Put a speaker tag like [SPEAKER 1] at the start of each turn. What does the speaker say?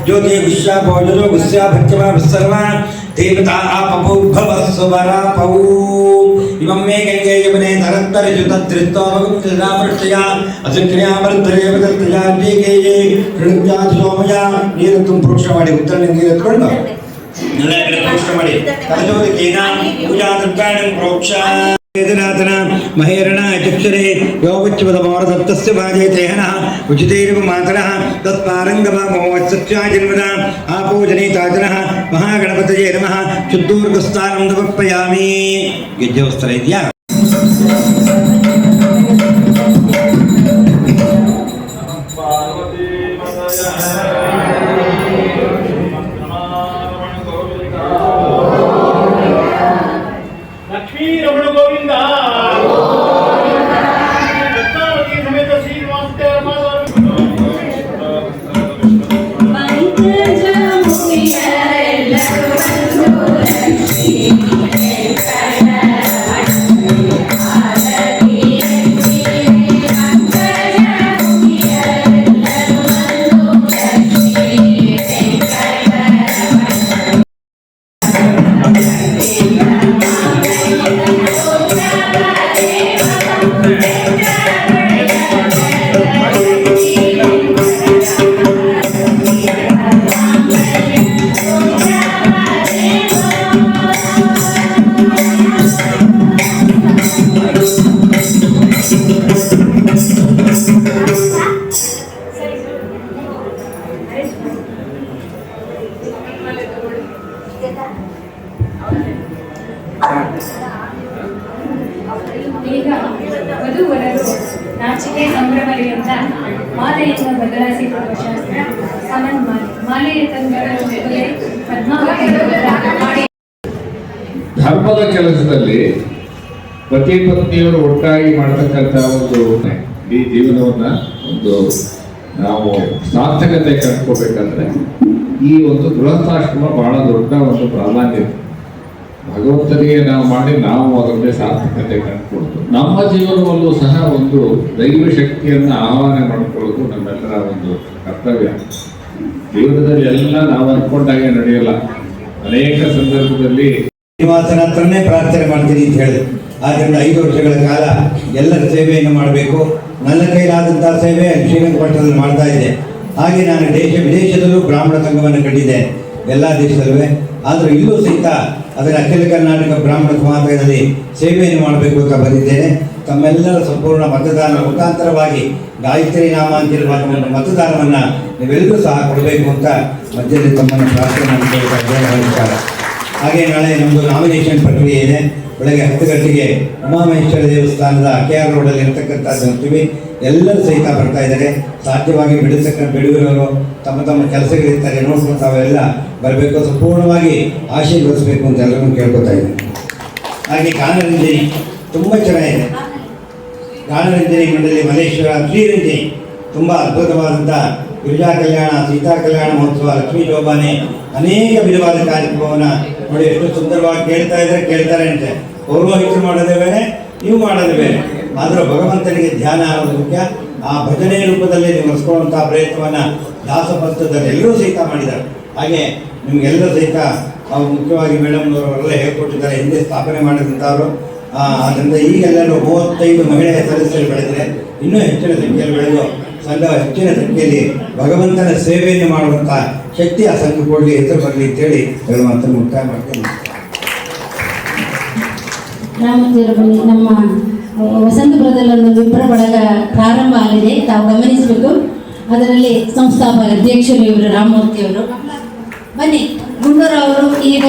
[SPEAKER 1] ज्योति गुस्सापो जो गुस्सा भक्तिमा सर्वा देवता आपो भव स्वरापो इमं मे गंगे यमुने तरत्तर जुतत्रितो भगवत्यामृतया असंख्या वर्धरे वदत्या दिगे ऋणज्ञा सोमया नीरतुं प्रोक्ष ಮಾಡಿ ಉತ್ತರ ನೀರತ್ಕೊಂಡು ಎಲ್ಲ ಕಡೆ ಪ್ರೋಕ್ಷ ಮಾಡಿ ಕಲಜೋದಕೇನ ಪೂಜಾ ದ್ರವ್ಯಾಣಂ ಪ್ರೋಕ್ಷ वेदनाथना महेरणा चक्षुरे योगच्चवद मोरदत्तस्य भाजयतेहन उचितेरव मातरः तत्पारंगमा मोवत्सत्याजन्मना आपूजनीताजनः महागणपतये नमः शुद्धोर्गस्तानं समर्पयामि ಗೆಜ್ಜೆವಸ್ತ್ರ ಇದೆಯಾ
[SPEAKER 2] ಈಗ ವಧುವರರು ನಾಚಿಕೆ ಸಂಭ್ರಮದಿಂದ ಮಾಲೆಯನ್ನು ಬದಲಾಯಿಸಿಕೊಳ್ಳುವ ಶಾಸ್ತ್ರ ಸಮನ್ಮಾಲೆ ಮಾಲೆಯ ತಂತ್ರಗಳ ಪದ್ಮಾವತಿ
[SPEAKER 3] ಧರ್ಮದ ಕೆಲಸದಲ್ಲಿ ಪತಿ ಪತ್ನಿಯವರು ಒಟ್ಟಾಗಿ ಮಾಡತಕ್ಕಂಥ ಒಂದು ಈ ಜೀವನವನ್ನ ಒಂದು ನಾವು ಸಾರ್ಥಕತೆ ಕಂಡುಕೋಬೇಕಂದ್ರೆ ಈ ಒಂದು ಗೃಹಸ್ಥಾಶ್ರಮ ಬಹಳ ದೊಡ್ಡ ಒಂದು ಪ್ರಾಧಾನ್ಯತೆ. ಭಗವಂತನಿಗೆ ನಾವು ಮಾಡಿ ನಾವು ಅದರಲ್ಲಿ ಸಾರ್ಥಕತೆ ಕಂಡುಕೊಳ್ಳೋದು, ನಮ್ಮ ಜೀವನದಲ್ಲೂ ಸಹ ಒಂದು ದೈವ ಶಕ್ತಿಯನ್ನು ಆಹ್ವಾನ ಮಾಡಿಕೊಳ್ಳೋದು ನಮ್ಮೆಲ್ಲರ ಒಂದು ಕರ್ತವ್ಯ. ಜೀವನದಲ್ಲಿ ಎಲ್ಲ ನಾವು ಅನ್ಕೊಂಡಾಗೆ ನಡೆಯಲ್ಲ. ಅನೇಕ ಸಂದರ್ಭದಲ್ಲಿ
[SPEAKER 1] ಶ್ರೀನಿವಾಸನ ಹತ್ರನೇ ಪ್ರಾರ್ಥನೆ ಮಾಡ್ತೀನಿ ಅಂತ ಹೇಳಿದೆ. ಆದ್ದರಿಂದ 5 ವರ್ಷಗಳ ಕಾಲ ಎಲ್ಲರ ಸೇವೆಯನ್ನು ಮಾಡಬೇಕು. ನನ್ನ ಕೈಲಾದಂತಹ ಸೇವೆ ಶ್ರೀರಂಗಪಟ್ಟಣದಲ್ಲಿ ಮಾಡ್ತಾ ಇದೆ. ಹಾಗೆ ನಾನು ದೇಶ ವಿದೇಶದಲ್ಲೂ ಬ್ರಾಹ್ಮಣ ಸಂಘವನ್ನು ಕಟ್ಟಿದ್ದೆ, ಎಲ್ಲ ದೇಶದಲ್ಲೂ. ಆದರೆ ಇಲ್ಲೂ ಸಹಿತ ಅದರ ಅಖಿಲ ಕರ್ನಾಟಕ ಬ್ರಾಹ್ಮಣ ಸಮಾಜದಲ್ಲಿ ಸೇವೆಯನ್ನು ಮಾಡಬೇಕು ಅಂತ ಬಂದಿದ್ದೇನೆ. ತಮ್ಮೆಲ್ಲರ ಸಂಪೂರ್ಣ ಮತದಾನ ಮುಖಾಂತರವಾಗಿ ಗಾಯತ್ರಿ ನಾಮ ಅಂತಿರುವಾಗ ಒಂದು ಮತದಾನವನ್ನು ನೀವೆಲ್ಲರೂ ಸಹ ಕೊಡಬೇಕು ಅಂತ ಮಧ್ಯದಲ್ಲಿ ತಮ್ಮನ್ನು ಪ್ರಾರ್ಥನೆ ಮಾಡಿಕೊಳ್ಳುತ್ತಾರೆ. ಹಾಗೆ ನಾಳೆ ನಮ್ಮದು ನಾಮಿನೇಷನ್ ಪ್ರಕ್ರಿಯೆ ಇದೆ. ಬೆಳಗ್ಗೆ 10 ಗಂಟೆಗೆ ಉಮಾಮಹೇಶ್ವರ ದೇವಸ್ಥಾನದ KR ರೋಡಲ್ಲಿ ಇರ್ತಕ್ಕಂಥದ್ದು ಅಂತೀವಿ. ಎಲ್ಲರೂ ಸಹಿತ ಬರ್ತಾ ಇದ್ದಾರೆ. ಸಾಧ್ಯವಾಗಿ ಬಿಡುಗರವರು ತಮ್ಮ ತಮ್ಮ ಕೆಲಸಗಳಿರ್ತಾರೆ, ನೋಡ್ಕೊಂಡು ತಾವೆಲ್ಲ ಬರಬೇಕು, ಸಂಪೂರ್ಣವಾಗಿ ಆಶೀರ್ವದಿಸಬೇಕು ಅಂತ ಎಲ್ಲರೂ ಕೇಳ್ಕೊತಾ ಇದ್ದೀನಿ. ಹಾಗೆ ಗಾನರಂಜನಿ ತುಂಬ ಚೆನ್ನಾಗಿದೆ. ಗಾನರಂಜನಿ ಮಂಡಳಿ ಮಲ್ಲೇಶ್ವರ ಶ್ರೀರಂಜನಿ ತುಂಬ ಅದ್ಭುತವಾದಂಥ ಗಿರಿಜಾ ಕಲ್ಯಾಣ, ಸೀತಾ ಕಲ್ಯಾಣ ಮಹೋತ್ಸವ, ಲಕ್ಷ್ಮೀ ಶೋಭಾನೆ, ಅನೇಕ ವಿಧವಾದ ಕಾರ್ಯಕ್ರಮವನ್ನು ನೋಡಿ ಎಷ್ಟು ಸುಂದರವಾಗಿ ಕೇಳ್ತಾರೆ ಅಂತೆ. ಪೌರೋಹಿತರು ಮಾಡೋದೇ ಬೇರೆ, ನೀವು ಮಾಡೋದೇ ಬೇರೆ. ಆದರೂ ಭಗವಂತನಿಗೆ ಧ್ಯಾನ ಅನ್ನೋದು ಮುಖ್ಯ. ಆ ಭಜನೆ ರೂಪದಲ್ಲಿ ನೀವು ನಡೆಸ್ಕೊಳ್ಳುವಂಥ ಪ್ರಯತ್ನವನ್ನು ದಾಸಪಂಥದಲ್ಲಿ ಎಲ್ಲರೂ ಸಹಿತ ಮಾಡಿದ್ದಾರೆ. ಹಾಗೆ ನಿಮಗೆಲ್ಲರೂ ಸಹಿತ ಮುಖ್ಯವಾಗಿ ಮೇಡಮ್ನವರೆಲ್ಲ ಹೇಳ್ಕೊಟ್ಟಿದ್ದಾರೆ, ಹಿಂದೆ ಸ್ಥಾಪನೆ ಮಾಡಿದಂಥವ್ರು. ಅದರಿಂದ ಈಗೆಲ್ಲರೂ 35 ಮಹಿಳೆಯ ಸದಸ್ಯರು ಬೆಳೆದರೆ ಇನ್ನೂ ಹೆಚ್ಚಿನ ಸಂಖ್ಯೆಯಲ್ಲಿ ಬೆಳೆದು ಸಂಘ ಹೆಚ್ಚಿನ ಸಂಖ್ಯೆಯಲ್ಲಿ ಭಗವಂತನ ಸೇವೆಯನ್ನು ಮಾಡುವಂಥ ಶಕ್ತಿ ಆ ಸಂಘ ಕೊಡಲಿ, ಹೆಸರು ಬರಲಿ ಅಂತೇಳಿ ಹೇಳುವಂಥ ಮುಕ್ತಾಯ ಮಾಡ್ತೀನಿ.
[SPEAKER 4] ರಾಮಂದಿರ ಬಳಿ ನಮ್ಮ ವಸಂತಪುರದಲ್ಲಿ ಒಂದು ವಿಪ್ರ ಬಳಗ ಪ್ರಾರಂಭ ಆಗಿದೆ, ತಾವು ಗಮನಿಸಬೇಕು. ಅದರಲ್ಲಿ ಸಂಸ್ಥಾಪಕ ಅಧ್ಯಕ್ಷರು ಇವರು ರಾಮಮೂರ್ತಿ ಅವರು. ಬನ್ನಿ, ಗುಂಡೂರಾವ್ ಅವರು ಈಗ